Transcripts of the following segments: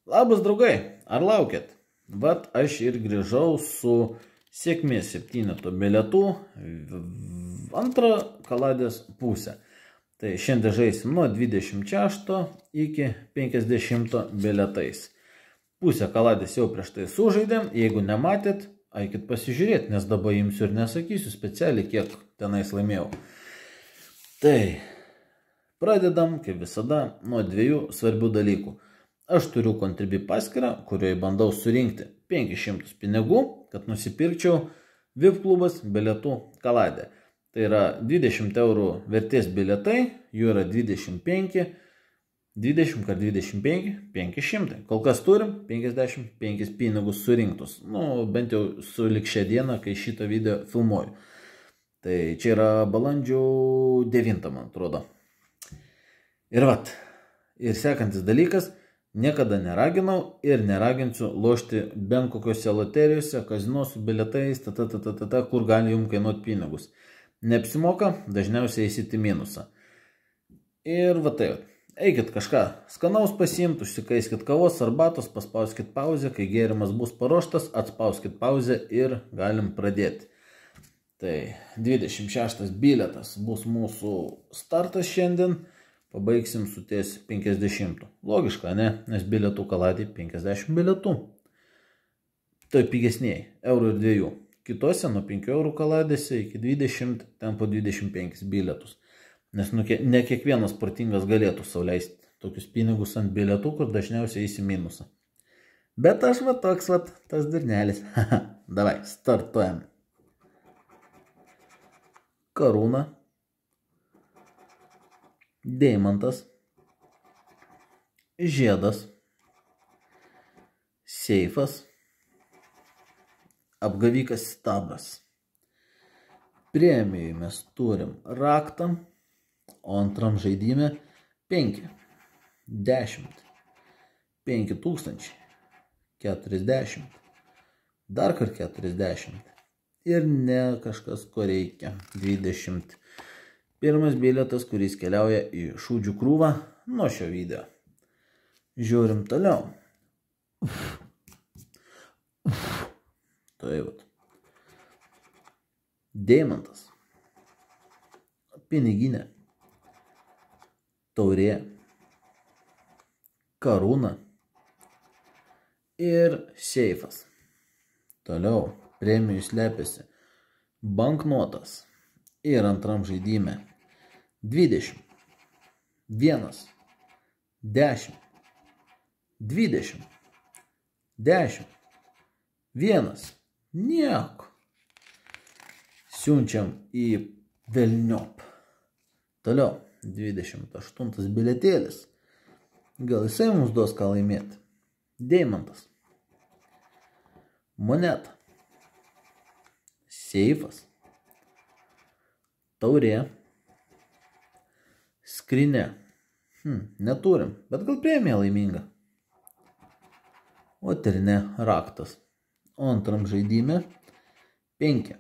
Labas draugai, ar laukėt? Vat aš ir grįžau su sėkmės 7 bilietų antrą kaladės pusę. Tai šiandien žaisim nuo 26 iki 50 bilietais. Pusę kaladės jau prieš tai sužaidėm, jeigu nematėt, eikit pasižiūrėti, nes dabar imsiu ir nesakysiu specialiai, kiek tenais laimėjau. Tai pradedam, kaip visada, nuo dviejų svarbių dalykų. Aš turiu Contribui paskyrą, kurioje bandau surinkti 500 pinigų, kad nusipirkčiau VIP klubas bilietų kaladę. Tai yra 20 eurų vertės bilietai, jų yra 25, 20 kart 25, 500. Kol kas turim 55 pinigus surinktus. Nu, bent jau su lik šią dieną, kai šitą video filmuoju. Tai čia yra balandžio 9, man atrodo. Ir vat, ir sekantis dalykas, niekada neraginau ir neraginsiu lošti bent kokiuose loterijose, kazino su bilietais, kur gali jums kainuoti pinigus. Neapsimoka, dažniausiai eisite minusą. Ir va tai, eikit kažką skanaus pasiimt, užsikaiskit kavos, arbatos, paspauskit pauzę, kai gėrimas bus paruoštas, atspauskit pauzę ir galim pradėti. Tai 26 bilietas bus mūsų startas šiandien. Pabaigsim su ties 50. Logiška, ne? Nes bilietų kaladė 50 bilietų. Tai pigesniai, eurų ir 2. Kitose nuo 5 eurų kaladėse iki 20, ten po 25 bilietus. Nes ne kiekvienas sportingas galėtų sau leisti tokius pinigus ant bilietų, kur dažniausiai eisi minusą. Bet aš va toks va, tas durnelis. Davai, startuojam. Karūna. Deimantas, žiedas, seifas, apgavikas stabras. Premijai mes turim raktą, o antram žaidime 5, 10, 5000, 40, dar kart 40 ir ne kažkas ko reikia 20. Pirmas bilietas, kuris keliauja į šūdžių krūvą nuo šio video. Žiūrim toliau. Tai vat. Deimantas. Piniginė. Taurė. Karūna. Ir seifas. Toliau premijų slepiasi banknotas. Ir antram žaidime 20, 1, 10, 20, 10, 1, nieko. Siunčiam į velniop. Toliau 28 bilietėlis. Gal jisai mums duos ką laimėti. Deimantas. Moneta. Seifas. Taurė, skrinė, neturim, bet gal premija laiminga. O ir ne, raktas. O antram žaidime 5,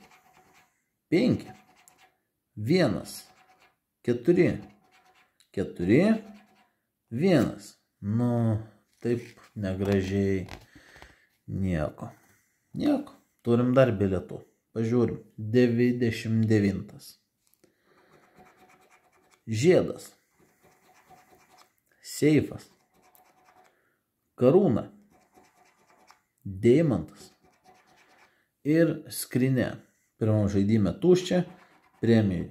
5, 1, 4, 4, 1. Nu, taip negražiai, nieko. Turim dar bilietų. Pažiūrim, 99. Žiedas, seifas, karūna, deimantas ir skrinė. Pirmam žaidime tuščia, premijai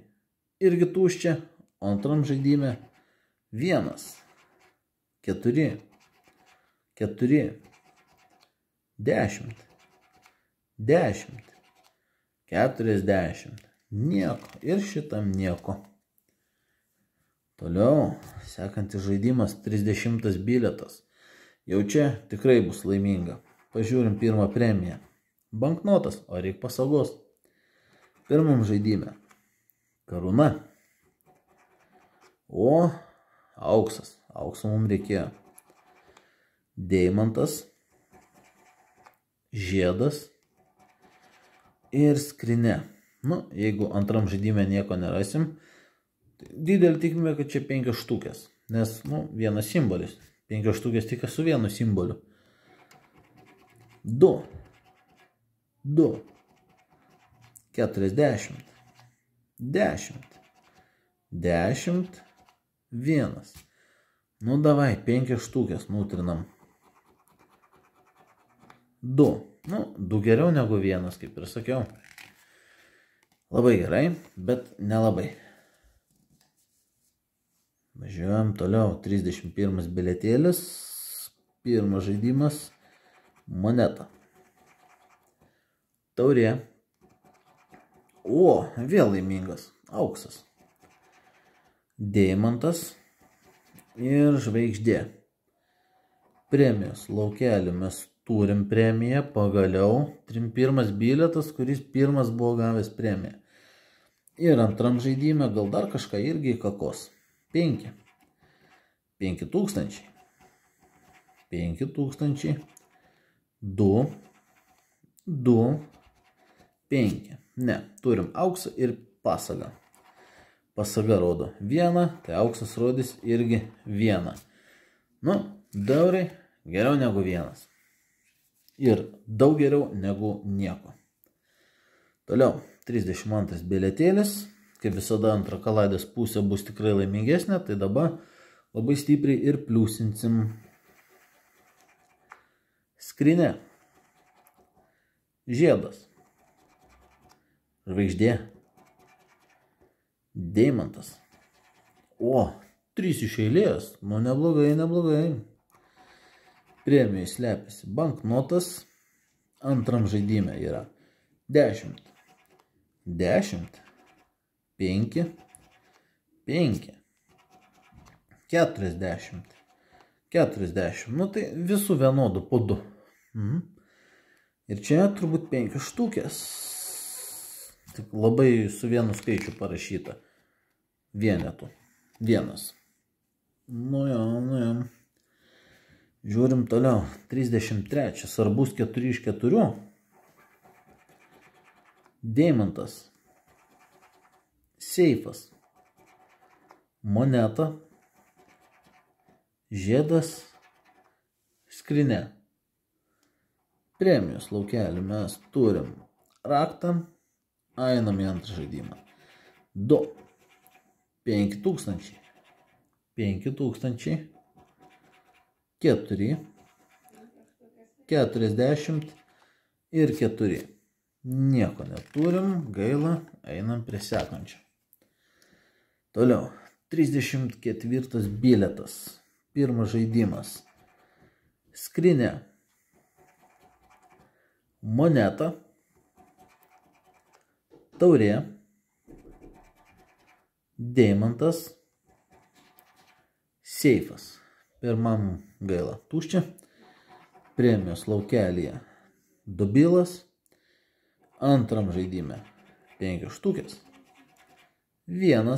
irgi tuščia, o antram žaidime 1, 4, 4, 10, 10, 40, nieko ir šitam nieko. Toliau, sekantis žaidimas 30 bilietas. Jau čia tikrai bus laiminga. Pažiūrim pirmą premiją. Banknotas, o reik pasaugos. Pirmam žaidime. Karūna. O, auksas. Aukso mums reikėjo. Deimantas. Žiedas. Ir skrinė. Nu, jeigu antram žaidime nieko nerasim, didelį tikimybę, kad čia 5 štukės, nes, vienas simbolis. 5 štukės tik su vienu simboliu. 2. 2. 40. 10. 10. 1. Nu davai, 5 štukės nutrinam. 2. Nu, 2 geriau negu 1, kaip ir sakiau. Labai gerai, bet nelabai. Važiuojam toliau. 31 bilietėlis. Pirmas žaidimas. Moneta. Taurė. O, vėl laimingas. Auksas. Deimantas. Ir žvaigždė. Premijos laukelį mes turim premiją. Pagaliau. 31 bilietas, kuris pirmas buvo gavęs premiją. Ir antram žaidime gal dar kažką irgi kakos. 5. 5000. 5000. 2. 2. 5. Ne, turim auksą ir pasagą. Pasaga rodo 1, tai auksas rodys irgi 1. Nu, daurai geriau negu 1. Ir daug geriau negu nieko. Toliau, 32 bilietėlis. Kaip visada antra kaladės pusė bus tikrai laimingesnė, tai dabar labai stipriai ir pliusinsim. Skrinė. Žiedas. Žvaigždė. Deimantas. O, 3 iš eilės. Nu, neblogai, neblogai. Premijai slepiasi banknotas. Antram žaidime yra 10. 10. 5. 5. 40. 40. Nu, tai visų vienodų po 2. Ir čia turbūt 5 štukės. Tik labai su vienu skaičiu parašyta. Vienetų. 1. Nu jo. Žiūrim toliau. 33. Ar bus 4 iš 4? Deimantas. Seifas. Moneta. Žiedas. Skrinė. Premijos laukelį mes turim raktą. Einam į antrą žaidimą. 2. 5000. 5000. 4. 40. Ir 4. Nieko neturim, gaila, einam prie sekančio. Toliau. 34 bilietas. Pirmas žaidimas. Skrinė. Moneta. Taurė. Deimantas. Seifas. Pirmam gaila tuščia. Premijos laukelyje dubilas. Antram žaidime 5 štukės. 1.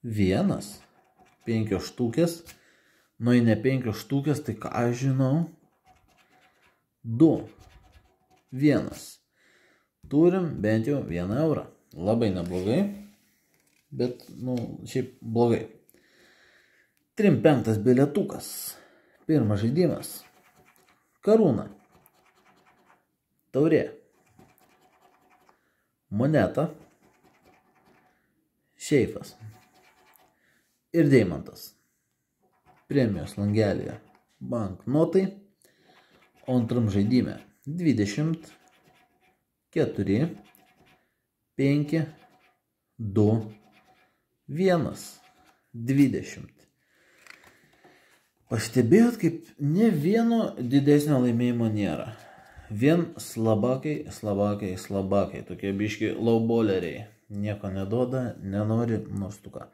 1. 5 štukės. Nu, į ne 5 štukės, tai ką aš žinau. 2. 1. Turim bent jau 1 eurą. Labai neblogai. Bet, nu, šiaip blogai. 35 bilietukas. Pirmas žaidimas. Karūna. Taurė. Moneta. Seifas. Ir deimantas. Premijos langelyje banknotai. O antram žaidime 20. 4. 5. 2. 1. 20. Pastebėjot, kaip ne vieno didesnio laimėjimo nėra. Vien slabakai. Tokie biški lauboleriai. Nieko neduoda, nenori, nors tu ką.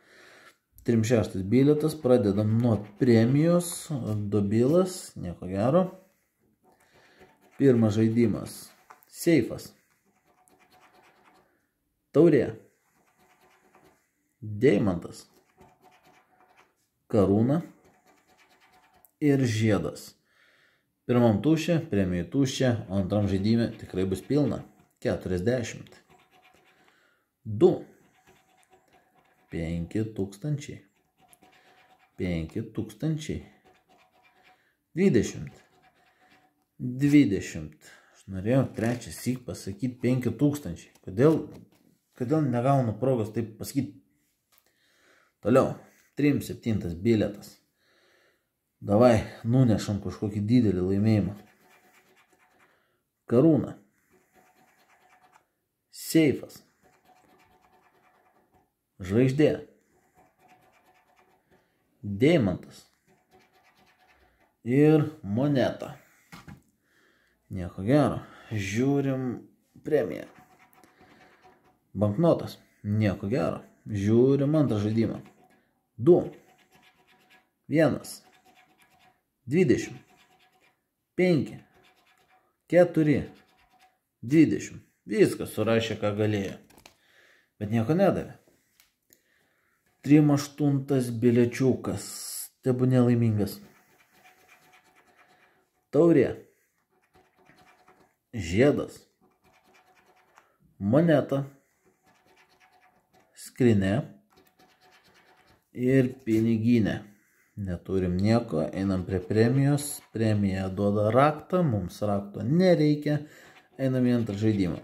36 bilietas, pradedam nuo premijos, dubilas, nieko gero. Pirmas žaidimas. Seifas. Taurė. Deimantas. Karūna. Ir žiedas. Pirmam tuščia, premijai tuščia, o antram žaidime tikrai bus pilna. 40. 2. 5000. 5000. 20. 20. Aš norėjau trečias syk pasakyti 5000. Kodėl negaunu progos taip pasakyti? Toliau. 37 bilietas. Davai, nunešam kažkokį didelį laimėjimą. Karūna. Seifas. Žvaigždė. Deimantas. Ir moneta. Nieko gero. Žiūrim premiją. Banknotas. Nieko gero. Žiūrim antrą žaidimą. 2. 1. 20. 5. 4. 20. Viskas surašė, ką galėjo. Bet nieko nedavė. 3-8 biliečiukas. Tebūnė laimingas. Taurė. Žiedas. Moneta. Skrinė. Ir piniginė. Neturim nieko, einam prie premijos. Premija duoda raktą, mums rakto nereikia. Einam į antrą žaidimą.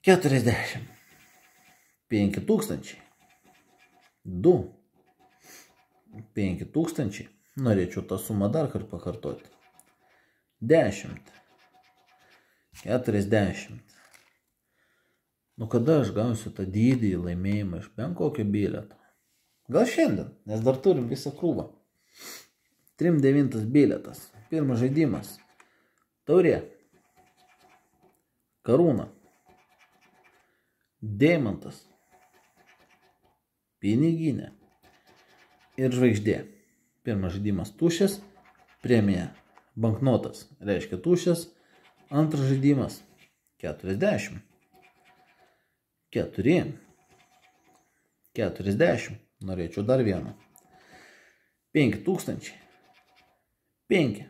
40. 5000. 2. 5000. Norėčiau tą sumą dar kartą pakartoti. 10. 40. Nu kada aš gausiu tą didį laimėjimą iš bent kokio bilieto? Gal šiandien, nes dar turim visą krūvą. 3-9 bilietas. Pirmas žaidimas. Taurė. Karūna. Deimantas. Piniginė. Ir žvaigždė. Pirmas žaidimas tuščias. Premija banknotas. Reiškia tuščias. Antras žaidimas. 40. 4. 40. Norėčiau dar vieną. 5000. 5.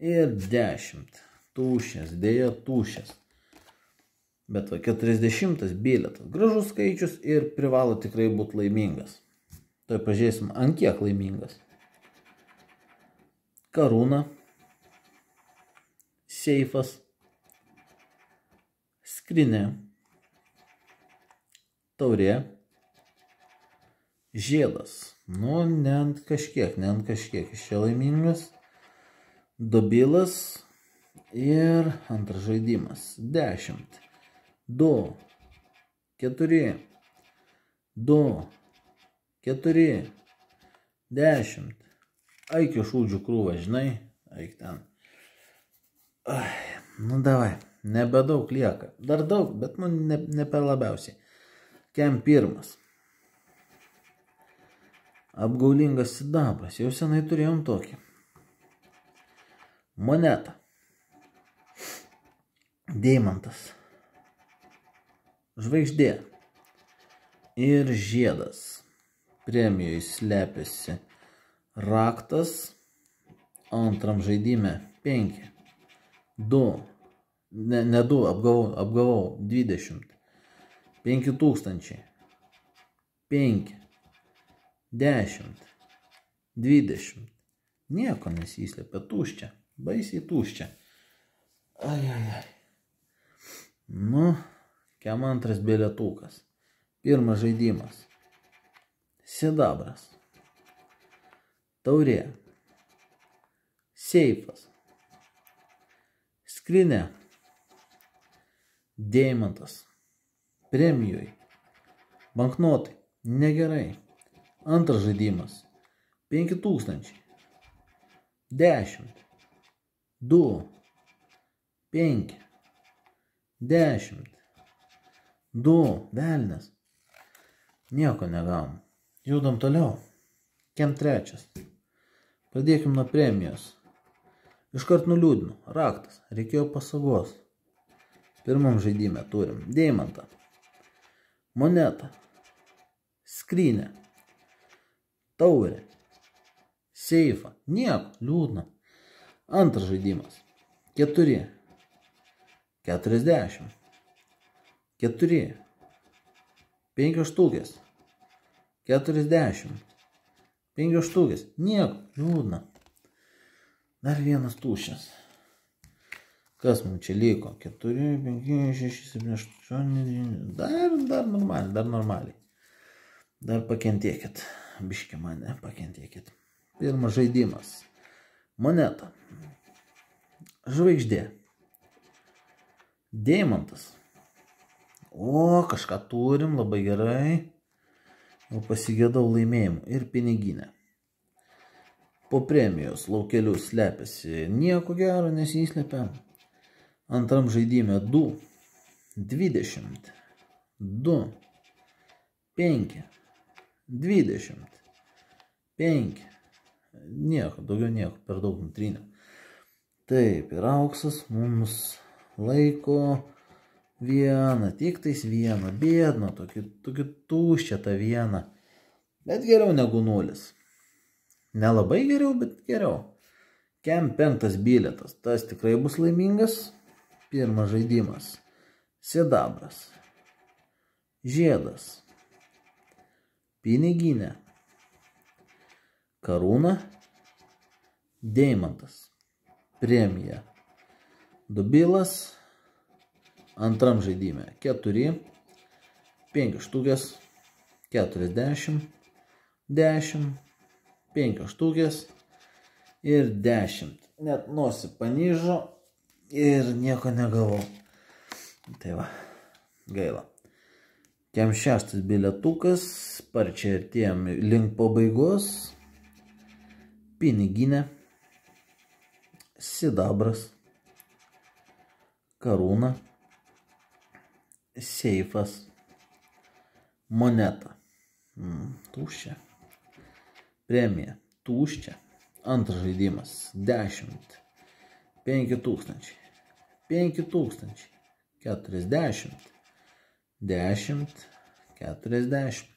Ir 10. Tuščias, dėja tuščias. Bet va 40 bilietas. Gražus skaičius ir privalo tikrai būti laimingas. Tai pažiūrėsim, ant kiek laimingas. Karūna. Seifas. Skrinė. Taurė. Žiedas. Nu, ne ant kažkiek. Iš čia laimingas. Dobilas. Ir antras žaidimas. 10. 2. 4. 2. 4. 10. Eik iš šūdžių krūvą, žinai. Eik ten. Nu, davai. Nebedaug lieka. Dar daug, bet nu, ne per labiausiai. Kem pirmas. Apgaulingas sidabras. Jau senai turėjom tokį. Moneta. Deimantas. Žvaigždė. Ir žiedas. Premijoje slepiasi raktas. Antram žaidime 5. 2. Ne 2, apgavau. 20. 5000. 5. 10. 20. Nieko nesislėpia, tuščia. Baisiai tuščia. Ai. Nu, kem antras bilietukas. Pirmas žaidimas. Sidabras. Taurė. Seifas. Skrinė. Deimantas. Premijoje. Banknotai. Negerai. Antras žaidimas. 5000. 10. 2. 5. 10. 2. Velnias. Nieko negavom. Judam toliau. Kem trečias. Pradėkim nuo premijos. Iškart nuliūdinu. Raktas. Reikėjo pasagos. Pirmam žaidime turim deimantą. Monetą. Skrinę. Taurę. Seifą. Nieko. Liūdna. Antras žaidimas. 4. 40. 4. 5 štukės. 40. 5 štukės. Nieko, liūdna. Dar vienas tuščias. Kas mums čia liko? 4, 5, 6, 7, 8, 9. Dar normaliai. Dar pakentėkit. Biški mane, pakentėkit. Pirmas žaidimas. Moneta. Žvaigždė. Deimantas. O, kažką turim, labai gerai. Jau pasigėdau laimėjimų. Ir piniginę. Po premijos laukelių slepiasi nieko gero, nesislepia. Antram žaidime 2, 20, 2, 5, 20, 5. Nieko, daugiau nieko, per daug nutryniau. Taip, ir auksas mums laiko vieną, tik tais vieną, bėdną, tokį tuščią tą vieną. Bet geriau negu 0. Nelabai geriau, bet geriau. Kem 5 bilietas, tas tikrai bus laimingas. Pirmas žaidimas. Sidabras. Žiedas. Piniginė. Karūna. Deimantas. Premija. Dubilas. Antram žaidime 4, 5 štukės, 40, 10, 5 štukės ir 10. Net nosį panižo ir nieko negavau. Tai va, gaila. Kem 6 bilietukas, sparčiai artėjom link pabaigos. Piniginė, sidabras, karūna, seifas, moneta, tuščia, premija, tuščia, antras žaidimas, 10, 5000, 5000, 40, 10, 40.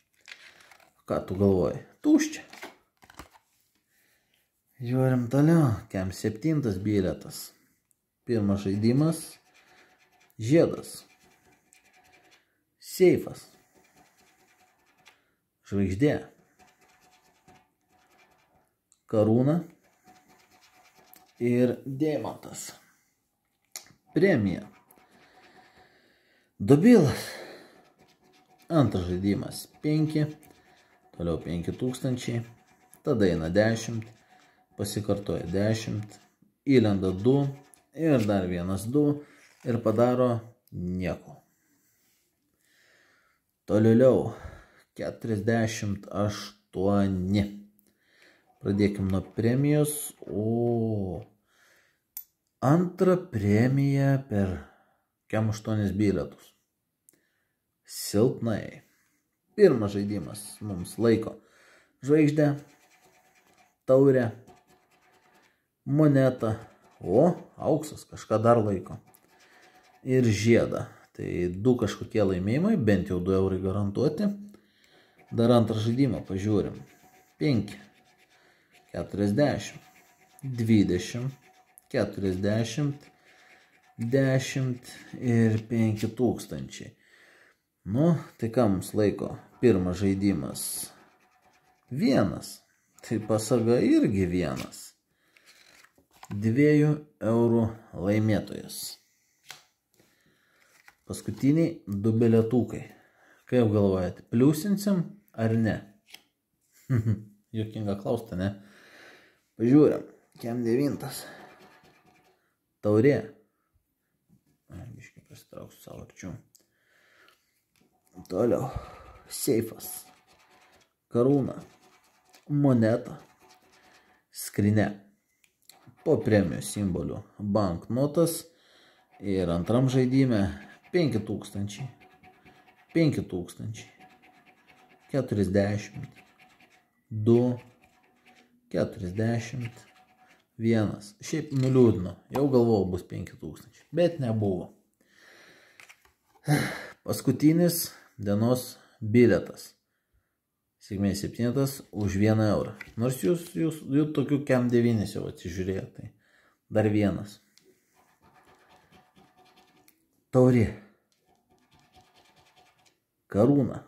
Ką tu galvoji? Tuščia. Žiūrim toliau, kem 7 bilietas. Pirmas žaidimas, žiedas. Seifas. Žvaigždė. Karūna. Ir deimantas. Premija. Dubilas. Antras žaidimas 5. Toliau 5000. Tada eina 10. Pasikartoja 10. Įlenda 2. Ir dar vienas 2. Ir padaro nieko. Toliau 48. Pradėkim nuo premijos. O antrą premiją per kem 8 bilietus. Silpnai. Pirmas žaidimas mums laiko žvaigždę, taurę, monetą. O, auksas kažką dar laiko. Ir žiedą. Tai 2 kažkokie laimėjimai, bent jau 2 eurai garantuoti. Dar antrą žaidimą pažiūrim. 5, 40, 20, 40, 10 ir 5000. Nu, tai ką mums laiko? Pirmas žaidimas 1. Tai pasaga irgi 1. 2 eurų laimėtojas. Paskutiniai 2 bilietukai. Kaip galvojate, pliusinsim ar ne? Juokinga klausta, ne? Pažiūrėm. Kem 9. Taurė. Biškai pasitrauksiu savo arčiau. Toliau. Seifas. Karūna. Moneta. Skrinė. Po premijos simbolių banknotas. Ir antram žaidime 5000, 5000, 40, 2, 40, 1. Šiaip nuliūdino, jau galvojau bus 5000, bet nebuvo. Paskutinis dienos bilietas. Sėkmės 7 už 1 eurą. Nors jūs tokių kem 9 jau atsižiūrėjo, tai dar 1. Taurė. Karūna.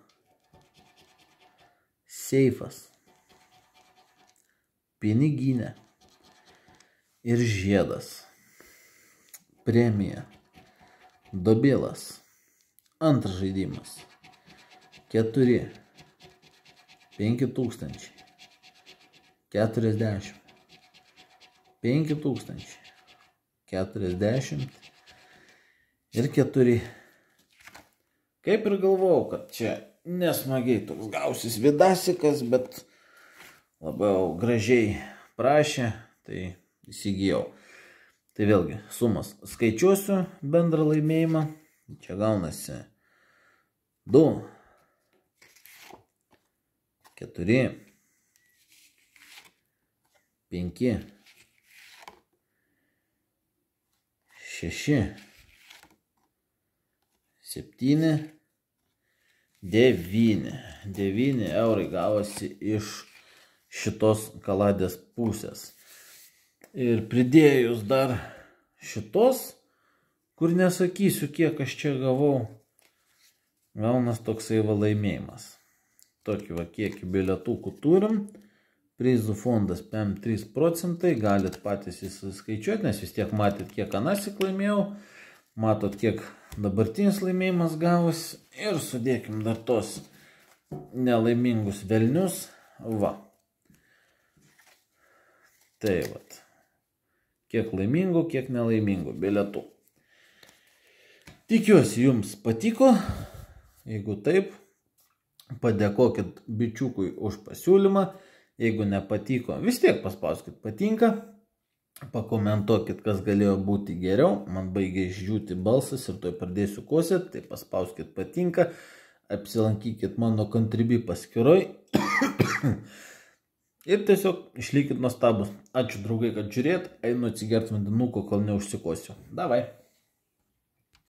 Seifas. piniginė ir žiedas, premija, dobėlas, antras žaidimas, 4, 5000, 40, 5000, 40 ir 4. Kaip ir galvojau, kad čia nesmagiai toks gausis vidasikas, bet labiau gražiai prašė, tai įsigijau. Tai vėlgi, sumas skaičiuosiu bendrą laimėjimą. Čia gaunasi 2, 4, 5, 6, 7, 9. 9 eurai gavosi iš šitos kaladės pusės. Ir pridėjus dar šitos, kur nesakysiu, kiek aš čia gavau, gaunas toksai va laimėjimas. Tokį va kiekį bilietukų turim. Prizų fondas 3%, galit patys įsiskaičiuoti, nes vis tiek matėt, kiek anąsyk laimėjau. Matot, kiek dabartinis laimėjimas gavosi. Ir sudėkim dar tos nelaimingus velnius. Va. Tai vat. Kiek laimingų, kiek nelaimingų bilietų. Tikiuosi jums patiko. Jeigu taip, padėkokit bičiukui už pasiūlymą. Jeigu nepatiko, vis tiek paspauskit patinka. Pakomentuokit, kas galėjo būti geriau. Man baigia išdžiūti balsas ir toj pradėsiu kosėt. Tai paspauskit patinka. Apsilankykit mano Contribui paskyroj. Ir tiesiog išlikit nuostabus. Ačiū draugai, kad žiūrėt. Einu atsigert vandenuko, kol neužsikosiu. Davai.